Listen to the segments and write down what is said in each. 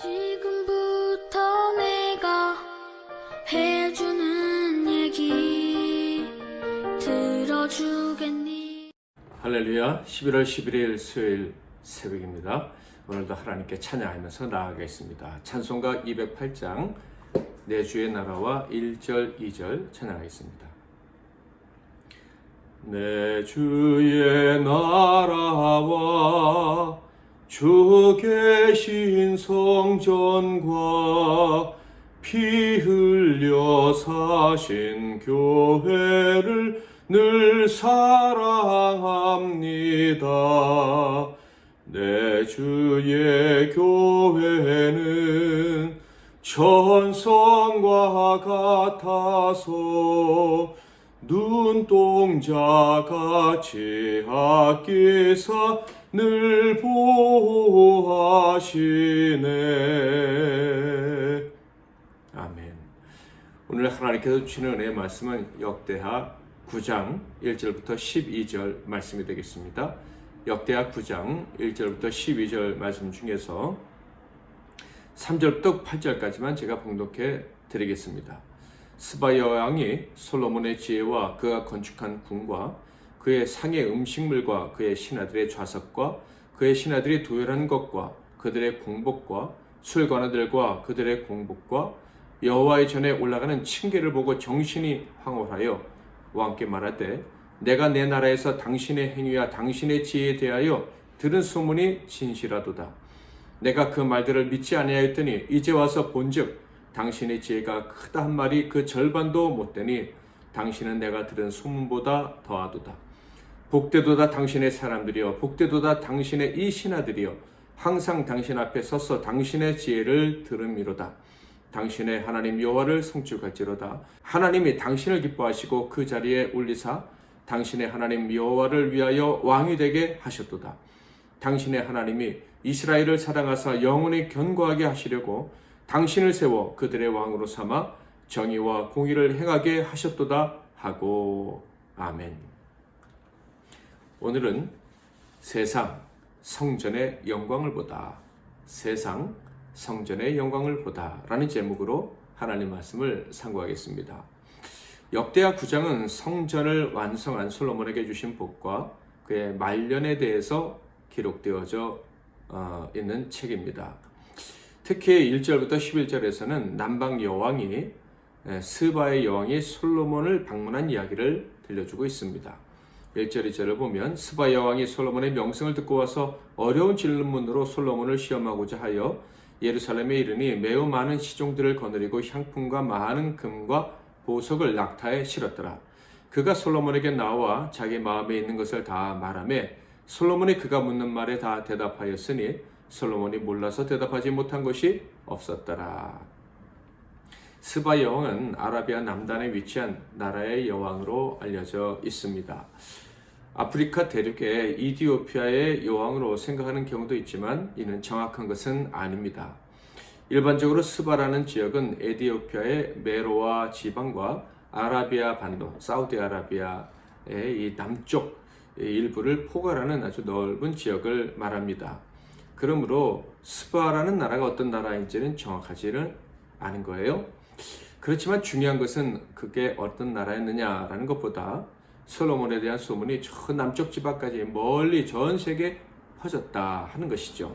지금부터 내가 해주는 얘기 들어주겠니? 할렐루야. 11월 11일 수요일 새벽입니다. 오늘도 하나님께 찬양하면서 나아가겠습니다. 찬송가 208장 내 주의 나라와 1절 2절 찬양하겠습니다. 내 주의 나라와 주 계신 성전과 피 흘려 사신 교회를 늘 사랑합니다. 내 주의 교회는 천성과 같아서 눈동자같이 아끼사 늘 보호하시네. 아멘. 오늘 하나님께서 주시는 은혜의 말씀은 역대하 9장 1절부터 12절 말씀이 되겠습니다. 역대하 9장 1절부터 12절 말씀 중에서 3절부터 8절까지만 제가 봉독해 드리겠습니다. 스바 여왕이 솔로몬의 지혜와 그가 건축한 궁과 그의 상의 음식물과 그의 신하들의 좌석과 그의 신하들이 도열한 것과 그들의 공복과 술관아들과 그들의 공복과 여호와의 전에 올라가는 층계를 보고 정신이 황홀하여 왕께 말하되 내가 내 나라에서 당신의 행위와 당신의 지혜에 대하여 들은 소문이 진실하도다. 내가 그 말들을 믿지 아니하였더니 이제 와서 본즉 당신의 지혜가 크다 한 말이 그 절반도 못되니 당신은 내가 들은 소문보다 더하도다. 복되도다 당신의 사람들이여, 복되도다 당신의 이 신하들이여, 항상 당신 앞에 서서 당신의 지혜를 들음이로다. 당신의 하나님 여호와를 송축할지로다. 하나님이 당신을 기뻐하시고 그 자리에 올리사 당신의 하나님 여호와를 위하여 왕이 되게 하셨도다. 당신의 하나님이 이스라엘을 사랑하사 영원히 견고하게 하시려고 당신을 세워 그들의 왕으로 삼아 정의와 공의를 행하게 하셨도다 하고. 아멘. 오늘은 세상 성전의 영광을 보다, 세상 성전의 영광을 보다 라는 제목으로 하나님 말씀을 상고하겠습니다. 역대하 9장은 성전을 완성한 솔로몬에게 주신 복과 그의 말년에 대해서 기록되어져 있는 책입니다. 특히 1절부터 11절에서는 남방 여왕이 스바의 여왕이 솔로몬을 방문한 이야기를 들려주고 있습니다. 1절 2절을 보면 스바 여왕이 솔로몬의 명성을 듣고 와서 어려운 질문으로 솔로몬을 시험하고자 하여 예루살렘에 이르니 매우 많은 시종들을 거느리고 향품과 많은 금과 보석을 낙타에 실었더라. 그가 솔로몬에게 나와 자기 마음에 있는 것을 다 말하매 솔로몬이 그가 묻는 말에 다 대답하였으니 솔로몬이 몰라서 대답하지 못한 것이 없었더라. 스바 여왕은 아라비아 남단에 위치한 나라의 여왕으로 알려져 있습니다. 아프리카 대륙의 이디오피아의 여왕으로 생각하는 경우도 있지만 이는 정확한 것은 아닙니다. 일반적으로 스바라는 지역은 에티오피아의 메로아 지방과 아라비아 반도, 사우디아라비아의 이 남쪽 일부를 포괄하는 아주 넓은 지역을 말합니다. 그러므로 스바라는 나라가 어떤 나라인지는 정확하지는 않은 거예요. 그렇지만 중요한 것은 그게 어떤 나라였느냐라는 것보다 솔로몬에 대한 소문이 저 남쪽 지방까지 멀리 전 세계에 퍼졌다 하는 것이죠.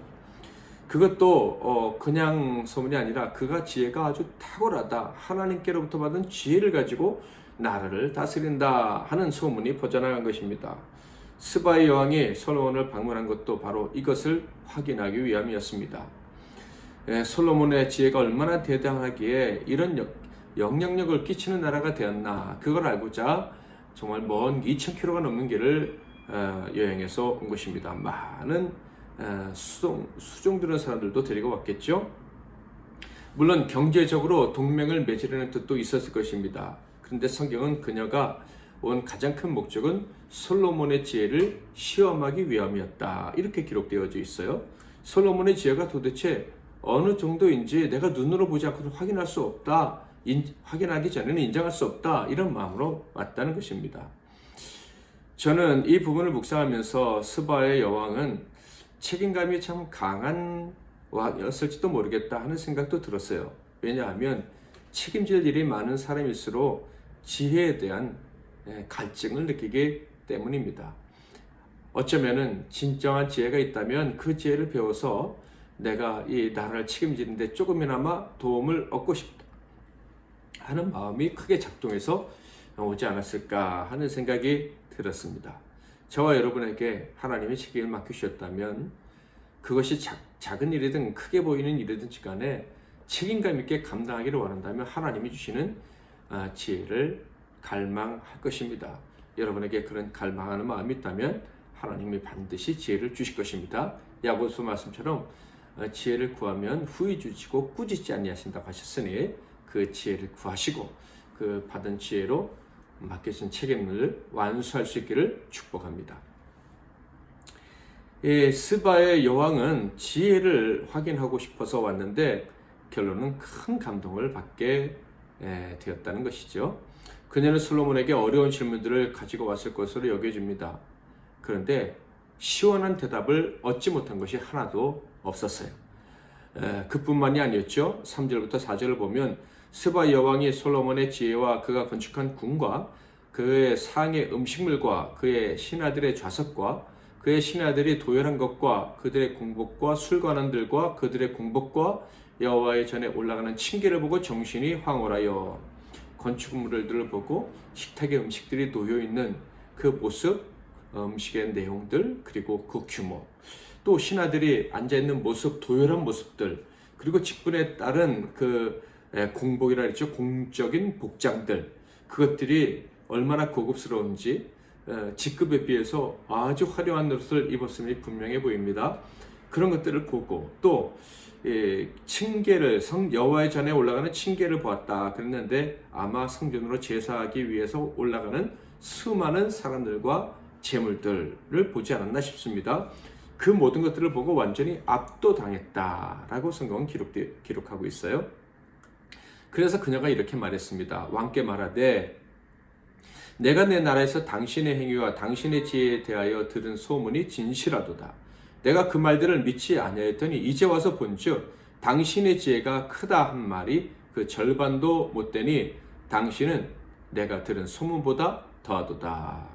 그것도 그냥 소문이 아니라 그가 지혜가 아주 탁월하다, 하나님께로부터 받은 지혜를 가지고 나라를 다스린다 하는 소문이 퍼져나간 것입니다. 스바의 여왕이 솔로몬을 방문한 것도 바로 이것을 확인하기 위함이었습니다. 솔로몬의 지혜가 얼마나 대단하기에 이런 영향력을 끼치는 나라가 되었나, 그걸 알고자 정말 먼 2000km가 넘는 길을 여행해서 온 것입니다. 많은 수종 들은 사람들도 데리고 왔겠죠. 물론 경제적으로 동맹을 맺으려는 뜻도 있었을 것입니다. 그런데 성경은 그녀가 온 가장 큰 목적은 솔로몬의 지혜를 시험하기 위함이었다, 이렇게 기록되어져 있어요. 솔로몬의 지혜가 도대체 어느 정도인지 내가 눈으로 보지 않고도 확인할 수 없다, 확인하기 전에는 인정할 수 없다, 이런 마음으로 왔다는 것입니다. 저는 이 부분을 묵상하면서 스바의 여왕은 책임감이 참 강한 왕이었을지도 모르겠다 하는 생각도 들었어요. 왜냐하면 책임질 일이 많은 사람일수록 지혜에 대한 갈증을 느끼기 때문입니다. 어쩌면은 진정한 지혜가 있다면 그 지혜를 배워서 내가 이 나라를 책임지는데 조금이나마 도움을 얻고 싶다 하는 마음이 크게 작동해서 오지 않았을까 하는 생각이 들었습니다. 저와 여러분에게 하나님의 책임을 맡기셨다면 그것이 작은 일이든 크게 보이는 일이든지 간에 책임감 있게 감당하기를 원한다면 하나님이 주시는 지혜를 갈망할 것입니다. 여러분에게 그런 갈망하는 마음이 있다면 하나님이 반드시 지혜를 주실 것입니다. 야고보서 말씀처럼 지혜를 구하면 후히 주시고 꾸짖지 아니하신다고 하셨으니 그 지혜를 구하시고 그 받은 지혜로 맡겨진 책임을 완수할 수 있기를 축복합니다. 스바의 여왕은 지혜를 확인하고 싶어서 왔는데 결론은 큰 감동을 받게 되었다는 것이죠. 그녀는 솔로몬에게 어려운 질문들을 가지고 왔을 것으로 여겨집니다. 그런데 시원한 대답을 얻지 못한 것이 하나도 없었어요. 그뿐만이 아니었죠. 3절부터 4절을 보면 스바 여왕이 솔로몬의 지혜와 그가 건축한 궁과 그의 상의 음식물과 그의 신하들의 좌석과 그의 신하들이 도열한 것과 그들의 공복과 술관원들과 그들의 공복과 여호와의 전에 올라가는 층계를 보고 정신이 황홀하여 건축물들을 보고 식탁의 음식들이 놓여있는 그 모습, 음식의 내용들, 그리고 그 규모, 또 신하들이 앉아있는 모습, 도열한 모습들, 그리고 직분에 따른 그 공복이라 했죠. 공적인 복장들, 그것들이 얼마나 고급스러운지 직급에 비해서 아주 화려한 옷을 입었음이 분명해 보입니다. 그런 것들을 보고 또 층계를 여호와의 전에 올라가는 층계를 보았다 그랬는데 아마 성전으로 제사하기 위해서 올라가는 수많은 사람들과 제물들을 보지 않았나 싶습니다. 그 모든 것들을 보고 완전히 압도당했다라고 성경은 기록하고 있어요. 그래서 그녀가 이렇게 말했습니다. 왕께 말하되 내가 내 나라에서 당신의 행위와 당신의 지혜에 대하여 들은 소문이 진실하도다. 내가 그 말들을 믿지 아니하였더니 이제 와서 본즉 당신의 지혜가 크다 한 말이 그 절반도 못되니 당신은 내가 들은 소문보다 더하도다.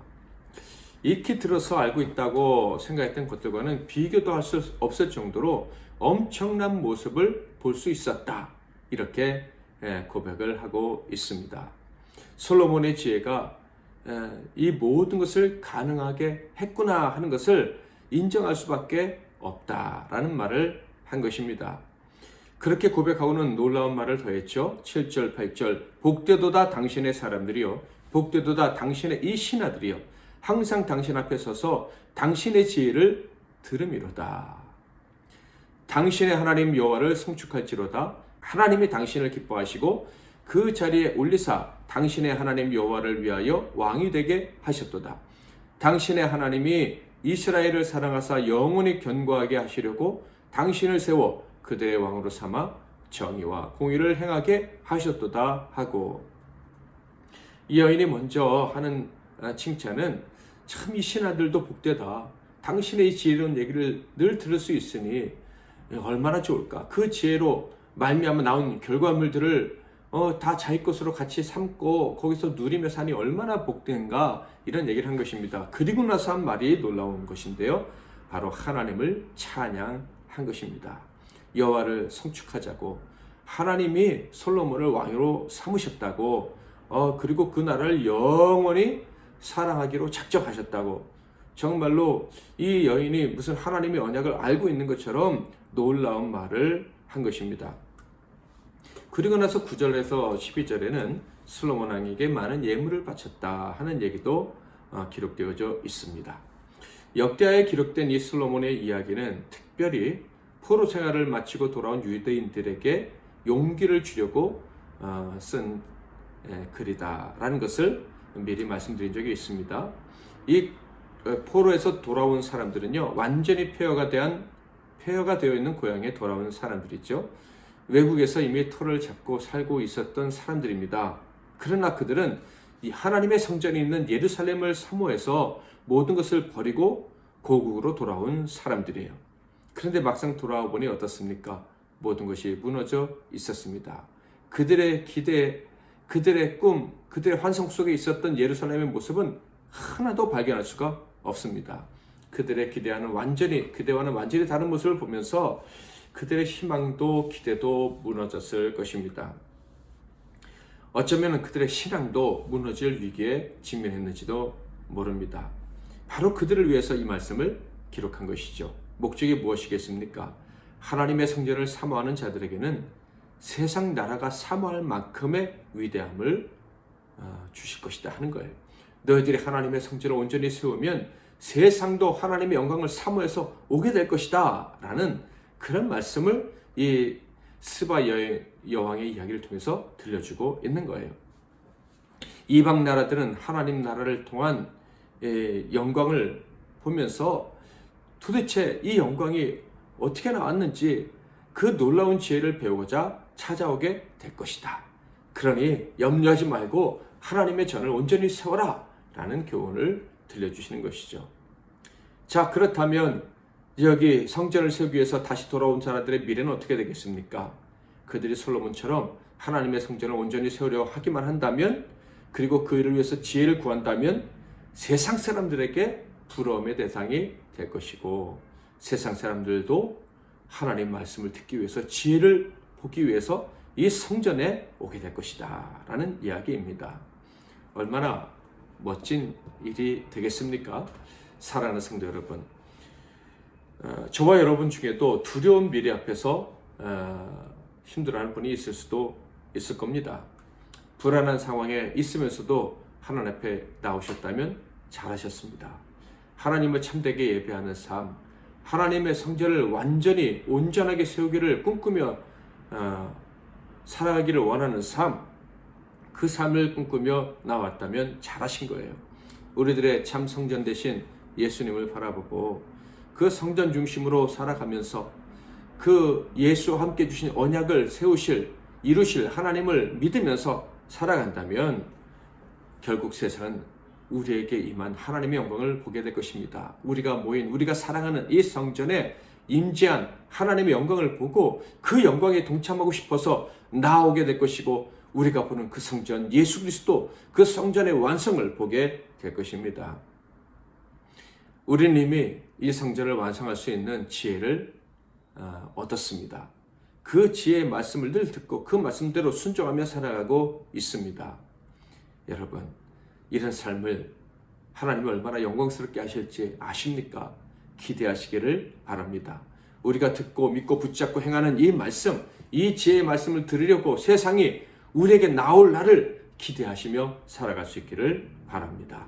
익히 들어서 알고 있다고 생각했던 것들과는 비교도 할 수 없을 정도로 엄청난 모습을 볼 수 있었다. 이렇게 고백을 하고 있습니다. 솔로몬의 지혜가 이 모든 것을 가능하게 했구나 하는 것을 인정할 수밖에 없다라는 말을 한 것입니다. 그렇게 고백하고는 놀라운 말을 더했죠. 7절, 8절 복되도다 당신의 사람들이요 복되도다 당신의 이 신하들이요 항상 당신 앞에 서서 당신의 지혜를 들음이로다. 당신의 하나님 여호와를 송축할지로다. 하나님이 당신을 기뻐하시고 그 자리에 올리사 당신의 하나님 여호와를 위하여 왕이 되게 하셨도다. 당신의 하나님이 이스라엘을 사랑하사 영원히 견고하게 하시려고 당신을 세워 그들의 왕으로 삼아 정의와 공의를 행하게 하셨도다 하고, 이 여인이 먼저 하는 칭찬은 참 이 신하들도 복되다. 당신의 이 지혜로운 얘기를 늘 들을 수 있으니 얼마나 좋을까. 그 지혜로 말미암아 나온 결과물들을 다 자기 것으로 같이 삼고 거기서 누리며 사니 얼마나 복된가, 이런 얘기를 한 것입니다. 그리고 나서 한 말이 놀라운 것인데요. 바로 하나님을 찬양한 것입니다. 여호와를 송축하자고, 하나님이 솔로몬을 왕으로 삼으셨다고, 그리고 그 나라를 영원히 사랑하기로 작정하셨다고, 정말로 이 여인이 무슨 하나님의 언약을 알고 있는 것처럼 놀라운 말을 한 것입니다. 그리고 나서 9절에서 12절에는 솔로몬 왕에게 많은 예물을 바쳤다 하는 얘기도 기록되어져 있습니다. 역대하에 기록된 이 솔로몬의 이야기는 특별히 포로 생활을 마치고 돌아온 유대인들에게 용기를 주려고 쓴 글이다라는 것을 미리 말씀드린 적이 있습니다. 이 포로에서 돌아온 사람들은요, 완전히 폐허가 되어 있는 고향에 돌아온 사람들이죠. 외국에서 이미 터를 잡고 살고 있었던 사람들입니다. 그러나 그들은 이 하나님의 성전이 있는 예루살렘을 사모해서 모든 것을 버리고 고국으로 돌아온 사람들이에요. 그런데 막상 돌아와 보니 어떻습니까? 모든 것이 무너져 있었습니다. 그들의 기대, 그들의 꿈, 그들의 환상 속에 있었던 예루살렘의 모습은 하나도 발견할 수가 없습니다. 그들의 기대와는 완전히 다른 모습을 보면서 그들의 희망도 기대도 무너졌을 것입니다. 어쩌면 그들의 신앙도 무너질 위기에 직면했는지도 모릅니다. 바로 그들을 위해서 이 말씀을 기록한 것이죠. 목적이 무엇이겠습니까? 하나님의 성전을 사모하는 자들에게는 세상 나라가 사모할 만큼의 위대함을 주실 것이다 하는 거예요. 너희들이 하나님의 성전을 온전히 세우면 세상도 하나님의 영광을 사모해서 오게 될 것이다 라는 그런 말씀을 이 스바 여왕의 이야기를 통해서 들려주고 있는 거예요. 이방 나라들은 하나님 나라를 통한 영광을 보면서 도대체 이 영광이 어떻게 나왔는지 그 놀라운 지혜를 배우고자 찾아오게 될 것이다. 그러니 염려하지 말고 하나님의 전을 온전히 세워라 라는 교훈을 들려주시는 것이죠. 자, 그렇다면 여기 성전을 세우기 위해서 다시 돌아온 자들의 미래는 어떻게 되겠습니까? 그들이 솔로몬처럼 하나님의 성전을 온전히 세우려 하기만 한다면, 그리고 그 일을 위해서 지혜를 구한다면 세상 사람들에게 부러움의 대상이 될 것이고, 세상 사람들도 하나님 말씀을 듣기 위해서 지혜를 보기 위해서 이 성전에 오게 될 것이다 라는 이야기입니다. 얼마나 멋진 일이 되겠습니까? 사랑하는 성도 여러분, 저와 여러분 중에도 두려운 미래 앞에서 힘들어하는 분이 있을 수도 있을 겁니다. 불안한 상황에 있으면서도 하나님 앞에 나오셨다면 잘하셨습니다. 하나님을 참되게 예배하는 삶, 하나님의 성전을 완전히 온전하게 세우기를 꿈꾸며 살아가기를 원하는 삶, 그 삶을 꿈꾸며 나왔다면 잘하신 거예요. 우리들의 참 성전 대신 예수님을 바라보고 그 성전 중심으로 살아가면서 그 예수와 함께 주신 언약을 이루실 하나님을 믿으면서 살아간다면 결국 세상은 우리에게 임한 하나님의 영광을 보게 될 것입니다. 우리가 사랑하는 이 성전에 임재한 하나님의 영광을 보고 그 영광에 동참하고 싶어서 나오게 될 것이고, 우리가 보는 그 성전 예수 그리스도, 그 성전의 완성을 보게 될 것입니다. 우리는 이미 이 성전을 완성할 수 있는 지혜를 얻었습니다. 그 지혜의 말씀을 늘 듣고 그 말씀대로 순종하며 살아가고 있습니다. 여러분, 이런 삶을 하나님이 얼마나 영광스럽게 하실지 아십니까? 기대하시기를 바랍니다. 우리가 듣고 믿고 붙잡고 행하는 이 말씀, 이 지혜의 말씀을 들으려고 세상이 우리에게 나올 날을 기대하시며 살아갈 수 있기를 바랍니다.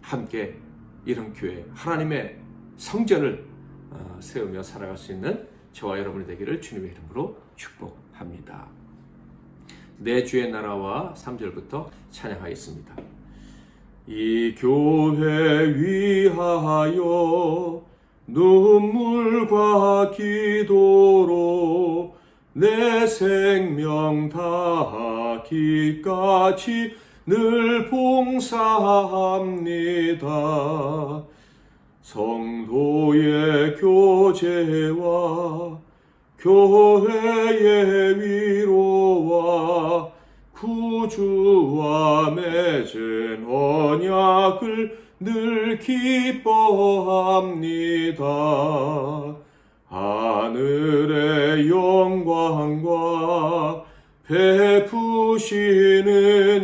함께 이런 교회, 하나님의 성전을 세우며 살아갈 수 있는 저와 여러분이 되기를 주님의 이름으로 축복합니다. 내 주의 나라와 3절부터 찬양하겠습니다. 이 교회 위하여 눈물과 기도로 내 생명 다하기까지 늘 봉사합니다. 성도의 교제와 교회의 위로와 구주와 맺은 언약을 늘 기뻐합니다. 하늘의 영광과 베푸시는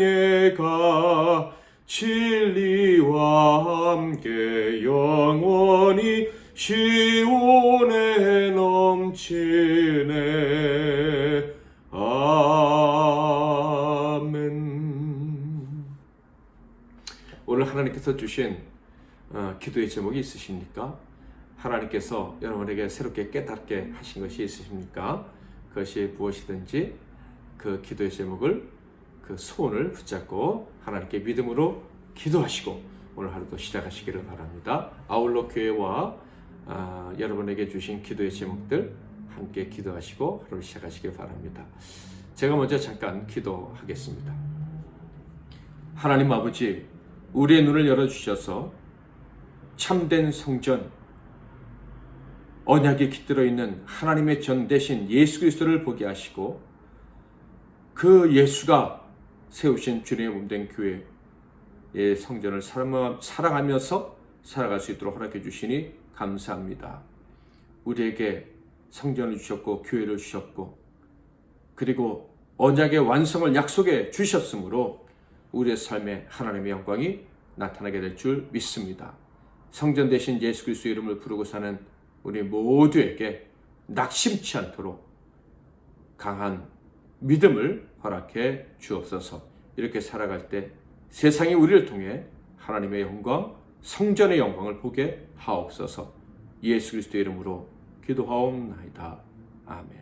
은혜가 진리와 함께 영원히 시온에 넘치네. 아멘. 오늘 하나님께서 주신 기도의 제목이 있으십니까? 하나님께서 여러분에게 새롭게 깨닫게 하신 것이 있으십니까? 그것이 무엇이든지 그 기도의 제목을, 그 소원을 붙잡고 하나님께 믿음으로 기도하시고 오늘 하루도 시작하시기를 바랍니다. 아울러 교회와 여러분에게 주신 기도의 제목들 함께 기도하시고 하루를 시작하시길 바랍니다. 제가 먼저 잠깐 기도하겠습니다. 하나님 아버지, 우리의 눈을 열어주셔서 참된 성전, 언약에 깃들어 있는 하나님의 전 대신 예수 그리스도를 보게 하시고 그 예수가 세우신 주님의 몸된 교회의 성전을 사랑하면서 살아갈 수 있도록 허락해 주시니 감사합니다. 우리에게 성전을 주셨고 교회를 주셨고 그리고 언약의 완성을 약속해 주셨으므로 우리의 삶에 하나님의 영광이 나타나게 될 줄 믿습니다. 성전 대신 예수 그리스도의 이름을 부르고 사는 우리 모두에게 낙심치 않도록 강한 믿음을 허락해 주옵소서. 이렇게 살아갈 때 세상이 우리를 통해 하나님의 영광, 성전의 영광을 보게 하옵소서. 예수 그리스도의 이름으로 기도하옵나이다. 아멘.